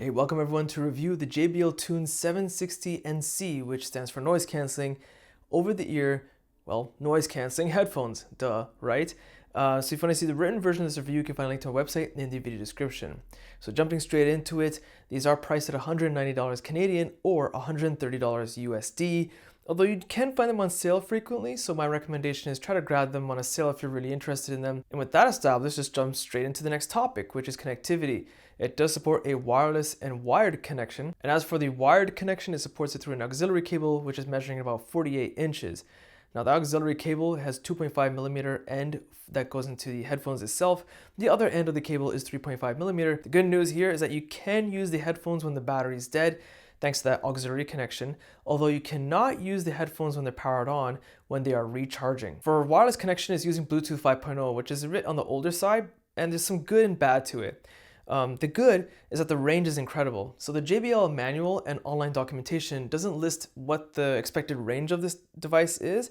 Hey, welcome everyone to review the JBL Tune 760NC, which stands for noise cancelling, over-the-ear, well, noise cancelling headphones, duh, right? So if you want to see the written version of this review, you can find a link to our website in the video description. So jumping straight into it, these are priced at $190 Canadian or $130 USD, although you can find them on sale frequently, so my recommendation is try to grab them on a sale if you're really interested in them. And with that established, just jump straight into the next topic, which is connectivity. It does support a wireless and wired connection, and as for the wired connection, it supports it through an auxiliary cable, which is measuring about 48 inches. Now the auxiliary cable has 2.5 millimeter end that goes into the headphones itself. The other end of the cable is 3.5 millimeter. The good news here is that you can use the headphones when the battery is dead, thanks to that auxiliary connection, although you cannot use the headphones when they're powered on when they are recharging. For wireless connection, it's using Bluetooth 5.0, which is a bit on the older side, and there's some good and bad to it. The good is that the range is incredible. So the JBL manual and online documentation doesn't list what the expected range of this device is,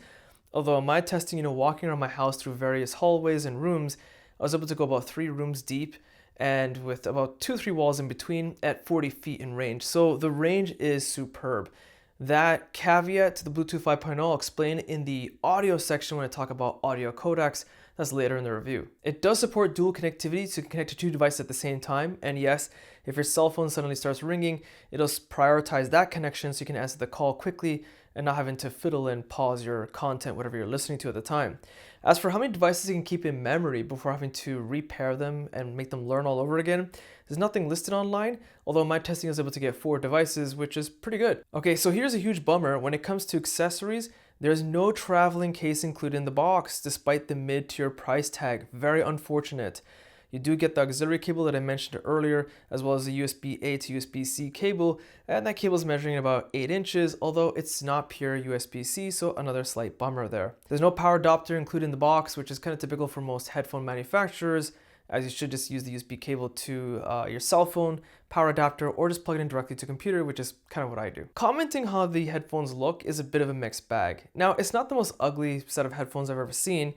although in my testing, walking around my house through various hallways and rooms, I was able to go about 3 rooms deep and with about 2-3 walls in between at 40 feet in range. So the range is superb. That caveat to the Bluetooth 5.0 I'll explain in the audio section when I talk about audio codecs. That's later in the review. It does support dual connectivity, so you can connect to 2 devices at the same time. And yes, if your cell phone suddenly starts ringing, it'll prioritize that connection so you can answer the call quickly and not having to fiddle and pause your content, whatever you're listening to at the time. As for how many devices you can keep in memory before having to repair them and make them learn all over again, there's nothing listed online, although my testing is able to get 4 devices, which is pretty good. Okay, so here's a huge bummer. When it comes to accessories, there's no traveling case included in the box, despite the mid-tier price tag. Very unfortunate. You do get the auxiliary cable that I mentioned earlier, as well as the USB-A to USB-C cable, and that cable is measuring about 8 inches, although it's not pure USB-C, so another slight bummer there. There's no power adapter included in the box, which is kind of typical for most headphone manufacturers, as you should just use the USB cable to your cell phone, power adapter, or just plug it in directly to a computer, which is kind of what I do. Commenting how the headphones look is a bit of a mixed bag. Now, it's not the most ugly set of headphones I've ever seen,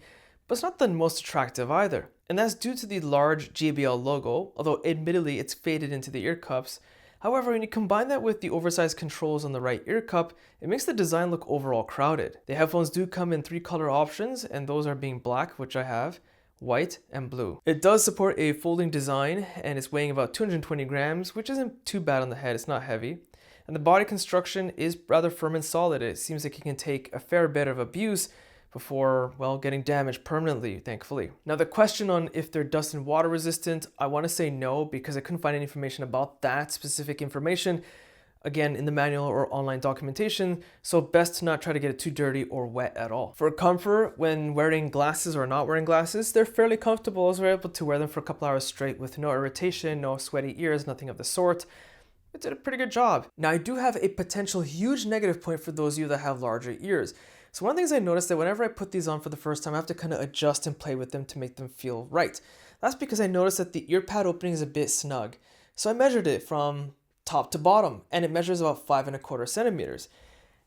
but it's not the most attractive either. And that's due to the large JBL logo, although admittedly it's faded into the ear cups. However, when you combine that with the oversized controls on the right ear cup, it makes the design look overall crowded. The headphones do come in 3 color options, and those are being black, which I have, white, and blue. It does support a folding design, and it's weighing about 220 grams, which isn't too bad on the head, it's not heavy. And the body construction is rather firm and solid. It seems like it can take a fair bit of abuse before, well, getting damaged permanently, thankfully. Now the question on if they're dust and water resistant, I want to say no, because I couldn't find any information about that specific information, again, in the manual or online documentation, so best to not try to get it too dirty or wet at all. For comfort, when wearing glasses or not wearing glasses, they're fairly comfortable, as we're able to wear them for a couple hours straight with no irritation, no sweaty ears, nothing of the sort. It did a pretty good job. Now I do have a potential huge negative point for those of you that have larger ears. So one of the things I noticed that whenever I put these on for the first time, I have to kind of adjust and play with them to make them feel right. That's because I noticed that the ear pad opening is a bit snug. So I measured it from top to bottom, and it measures about 5¼ centimeters.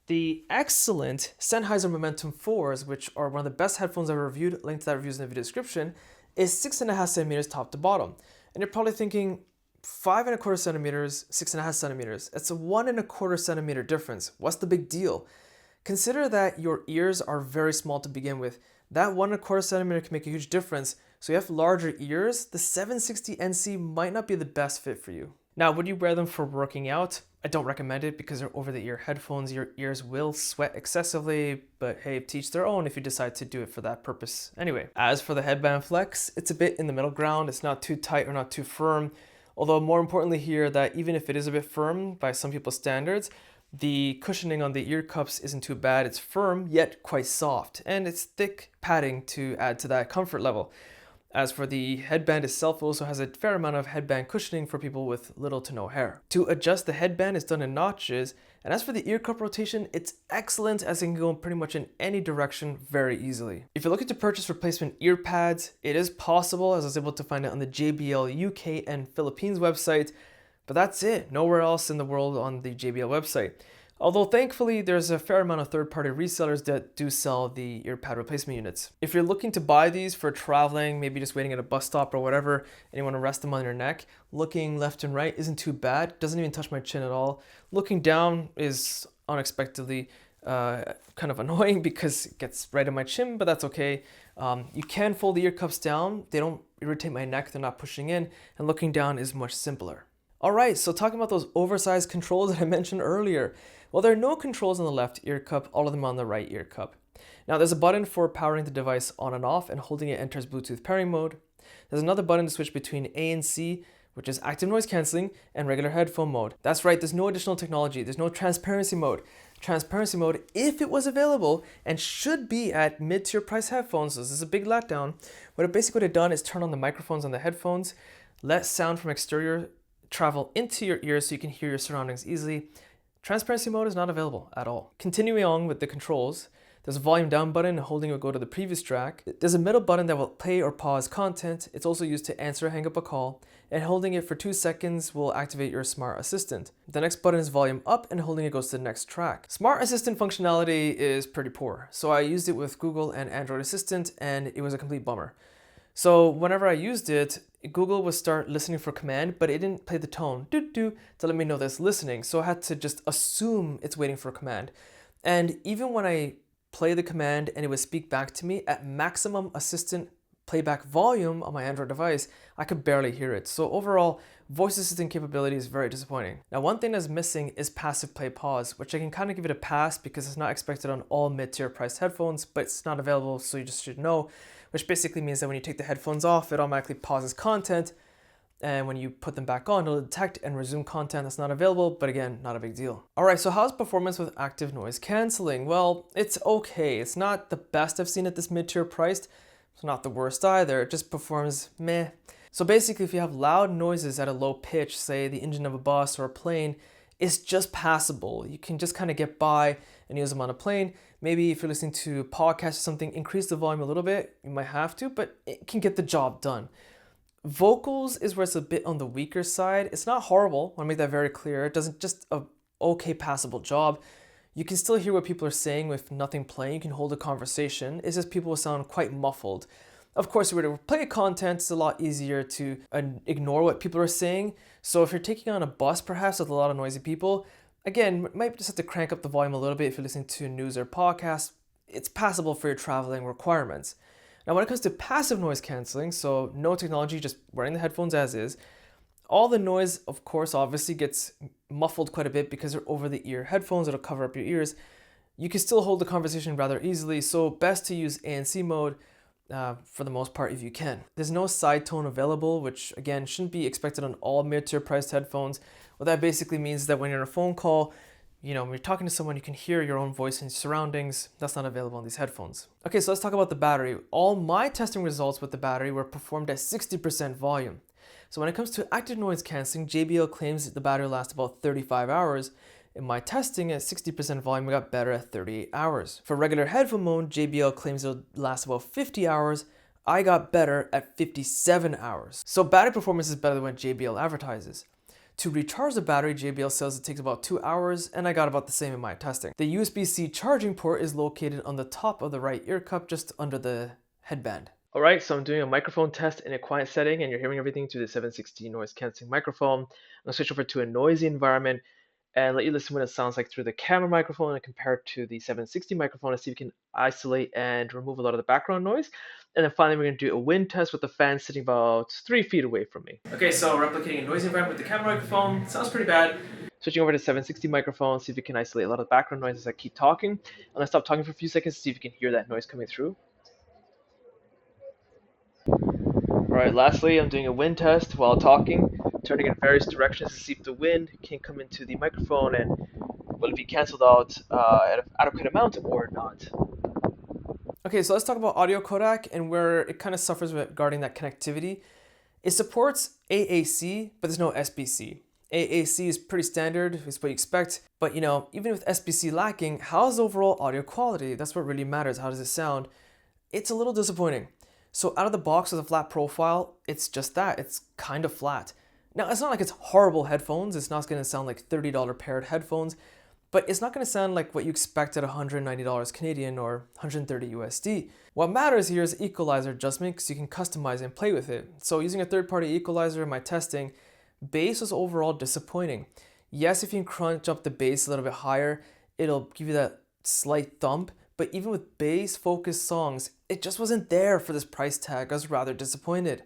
The excellent Sennheiser Momentum 4s, which are one of the best headphones I've ever reviewed, link to that review in the video description, is 6½ centimeters top to bottom. And you're probably thinking, 5¼ centimeters, 6½ centimeters. It's a 1¼ centimeter difference. What's the big deal? Consider that your ears are very small to begin with. That 1¼ centimeter can make a huge difference. So you have larger ears, the 760NC might not be the best fit for you. Now, would you wear them for working out? I don't recommend it because they're over-the-ear headphones. Your ears will sweat excessively, but hey, teach their own if you decide to do it for that purpose. Anyway, as for the headband flex, it's a bit in the middle ground. It's not too tight or not too firm. Although more importantly here, that even if it is a bit firm by some people's standards, the cushioning on the ear cups isn't too bad. It's firm, yet quite soft, and it's thick padding to add to that comfort level. As for the headband itself, it also has a fair amount of headband cushioning for people with little to no hair. To adjust the headband is done in notches, and as for the ear cup rotation, it's excellent as it can go pretty much in any direction very easily. If you're looking to purchase replacement ear pads, it is possible, as I was able to find it on the JBL UK and Philippines website, but that's it. Nowhere else in the world on the JBL website. Although thankfully there's a fair amount of third-party resellers that do sell the ear pad replacement units. If you're looking to buy these for traveling, maybe just waiting at a bus stop or whatever, and you want to rest them on your neck, looking left and right isn't too bad. Doesn't even touch my chin at all. Looking down is unexpectedly kind of annoying because it gets right in my chin, but that's okay. You can fold the ear cups down. They don't irritate my neck. They're not pushing in, and looking down is much simpler. All right, so talking about those oversized controls that I mentioned earlier. Well, there are no controls on the left ear cup, all of them on the right ear cup. Now, there's a button for powering the device on and off, and holding it enters Bluetooth pairing mode. There's another button to switch between A and C, which is active noise cancelling, and regular headphone mode. That's right, there's no additional technology. There's no transparency mode. Transparency mode, if it was available, and should be at mid-tier price headphones, so this is a big letdown. What it basically would have done is turn on the microphones on the headphones, let sound from exterior travel into your ears so you can hear your surroundings easily. Transparency mode is not available at all. Continuing on with the controls, there's a volume down button. Holding it will go to the previous track. There's a middle button that will play or pause content. It's also used to answer or hang up a call. And holding it for 2 seconds will activate your smart assistant. The next button is volume up, and holding it goes to the next track. Smart assistant functionality is pretty poor. So I used it with Google and Android Assistant, and it was a complete bummer. So whenever I used it, Google would start listening for command, but it didn't play the tone to let me know that it's listening. So I had to just assume it's waiting for a command. And even when I play the command and it would speak back to me at maximum assistant playback volume on my Android device, I could barely hear it. So overall, voice assistant capability is very disappointing. Now, one thing that's missing is passive play pause, which I can kind of give it a pass because it's not expected on all mid-tier priced headphones, but it's not available, so you just should know, which basically means that when you take the headphones off, it automatically pauses content, and when you put them back on, it'll detect and resume content that's not available, but again, not a big deal. All right, so how's performance with active noise canceling? Well, it's okay. It's not the best I've seen at this mid-tier priced. It's not the worst either. It just performs meh. So basically, if you have loud noises at a low pitch, say the engine of a bus or a plane, it's just passable. You can just kind of get by and use them on a plane. Maybe if you're listening to a podcast or something, increase the volume a little bit. You might have to, but it can get the job done. Vocals is where it's a bit on the weaker side. It's not horrible. I want to make that very clear. It doesn't just a okay passable job. You can still hear what people are saying with nothing playing. You can hold a conversation. It's just people will sound quite muffled. Of course, if we were to play content, it's a lot easier to ignore what people are saying. So if you're taking on a bus, perhaps with a lot of noisy people, again, might just have to crank up the volume a little bit if you're listening to news or podcasts. It's passable for your traveling requirements. Now, when it comes to passive noise canceling, so no technology, just wearing the headphones as is, all the noise, of course, obviously gets muffled quite a bit because they're over-the-ear headphones. It'll cover up your ears. You can still hold the conversation rather easily, so best to use ANC mode for the most part if you can. There's no side tone available, which again shouldn't be expected on all mid-tier priced headphones. What that basically means is that when you're on a phone call, when you're talking to someone, you can hear your own voice and surroundings. That's not available on these headphones. Okay, so let's talk about the battery. All my testing results with the battery were performed at 60% volume. So when it comes to active noise cancelling, JBL claims that the battery lasts about 35 hours. In my testing at 60% volume, we got better at 38 hours. For regular headphone mode, JBL claims it'll last about 50 hours. I got better at 57 hours. So battery performance is better than what JBL advertises. To recharge the battery, JBL says it takes about 2 hours, and I got about the same in my testing. The USB-C charging port is located on the top of the right ear cup, just under the headband. All right, so I'm doing a microphone test in a quiet setting, and you're hearing everything through the 760 noise cancelling microphone. I'm gonna switch over to a noisy environment and let you listen what it sounds like through the camera microphone and compare it to the 760 microphone to see if we can isolate and remove a lot of the background noise. And then finally, we're gonna do a wind test with the fan sitting about 3 feet away from me. Okay, so replicating a noisy environment with the camera microphone. Sounds pretty bad. Switching over to 760 microphone, see if we can isolate a lot of the background noise as I keep talking. I'm gonna stop talking for a few seconds to see if you can hear that noise coming through. All right, lastly, I'm doing a wind test while talking, turning in various directions to see if the wind can come into the microphone and will it be canceled out at an adequate amount or not. Okay, so let's talk about audio codec and where it kind of suffers regarding that connectivity. It supports AAC, but there's no SBC. AAC is pretty standard, it's what you expect, but even with SBC lacking, how's the overall audio quality? That's what really matters. How does it sound? It's a little disappointing. So out of the box with a flat profile, it's just that, it's kind of flat. Now, it's not like it's horrible headphones. It's not going to sound like $30 paired headphones, but it's not going to sound like what you expect at $190 Canadian or 130 USD. What matters here is equalizer adjustment because you can customize and play with it. So using a third-party equalizer in my testing, bass was overall disappointing. Yes, if you can crunch up the bass a little bit higher, it'll give you that slight thump, but even with bass-focused songs, it just wasn't there for this price tag. I was rather disappointed.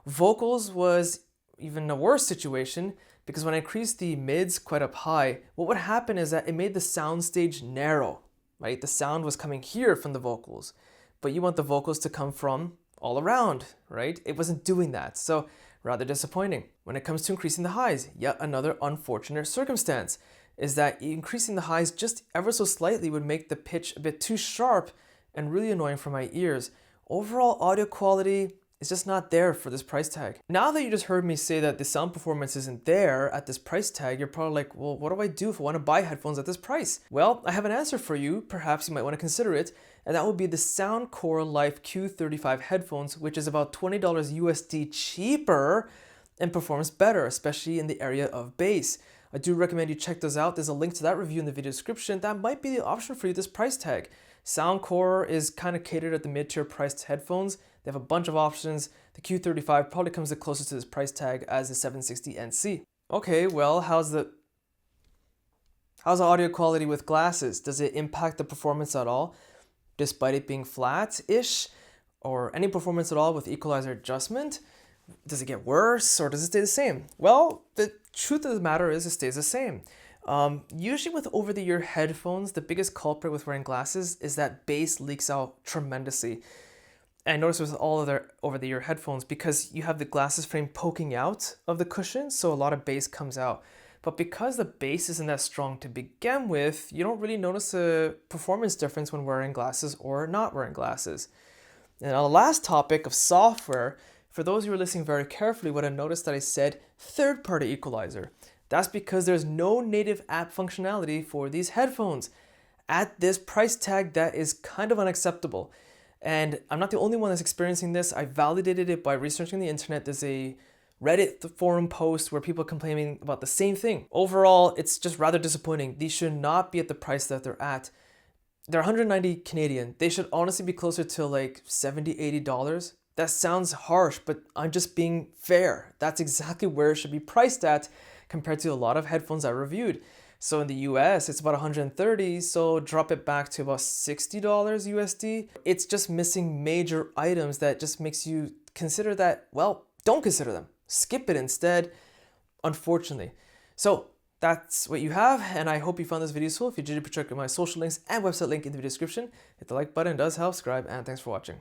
Vocals was even a worse situation because when I increased the mids quite up high, what would happen is that it made the soundstage narrow, right? The sound was coming here from the vocals, but you want the vocals to come from all around, right? It wasn't doing that, so rather disappointing. When it comes to increasing the highs, yet another unfortunate circumstance is that increasing the highs just ever so slightly would make the pitch a bit too sharp and really annoying for my ears. Overall audio quality is just not there for this price tag. Now that you just heard me say that the sound performance isn't there at this price tag, you're probably like, well, what do I do if I want to buy headphones at this price? Well, I have an answer for you. Perhaps you might want to consider it, and that would be the Soundcore Life Q35 headphones, which is about $20 USD cheaper and performs better, especially in the area of bass. I do recommend you check those out. There's a link to that review in the video description. That might be the option for you this price tag. Soundcore is kind of catered at the mid-tier priced headphones. They have a bunch of options. The Q35 probably comes the closest to this price tag as the 760 NC. Okay, well, how's the audio quality with glasses? Does it impact the performance at all, despite it being flat-ish, or any performance at all with equalizer adjustment? Does it get worse or does it stay the same? Well, the truth of the matter is it stays the same. Usually with over-the-ear headphones, the biggest culprit with wearing glasses is that bass leaks out tremendously. And notice with all of their over-the-ear headphones, because you have the glasses frame poking out of the cushion, so a lot of bass comes out. But because the bass isn't that strong to begin with, you don't really notice a performance difference when wearing glasses or not wearing glasses. And on the last topic of software, for those who are listening very carefully, would have noticed that I said third-party equalizer. That's because there's no native app functionality for these headphones. At this price tag, that is kind of unacceptable. And I'm not the only one that's experiencing this. I validated it by researching the internet. There's a Reddit forum post where people are complaining about the same thing. Overall, it's just rather disappointing. These should not be at the price that they're at. They're 190 Canadian. They should honestly be closer to like $70, $80. That sounds harsh, but I'm just being fair. That's exactly where it should be priced at compared to a lot of headphones I reviewed. So in the US, it's about 130, so drop it back to about $60 USD. It's just missing major items that just makes you consider that, well, don't consider them. Skip it instead, unfortunately. So that's what you have, and I hope you found this video useful. If you did, check out my social links and website link in the video description. Hit the like button, it does help, subscribe, and thanks for watching.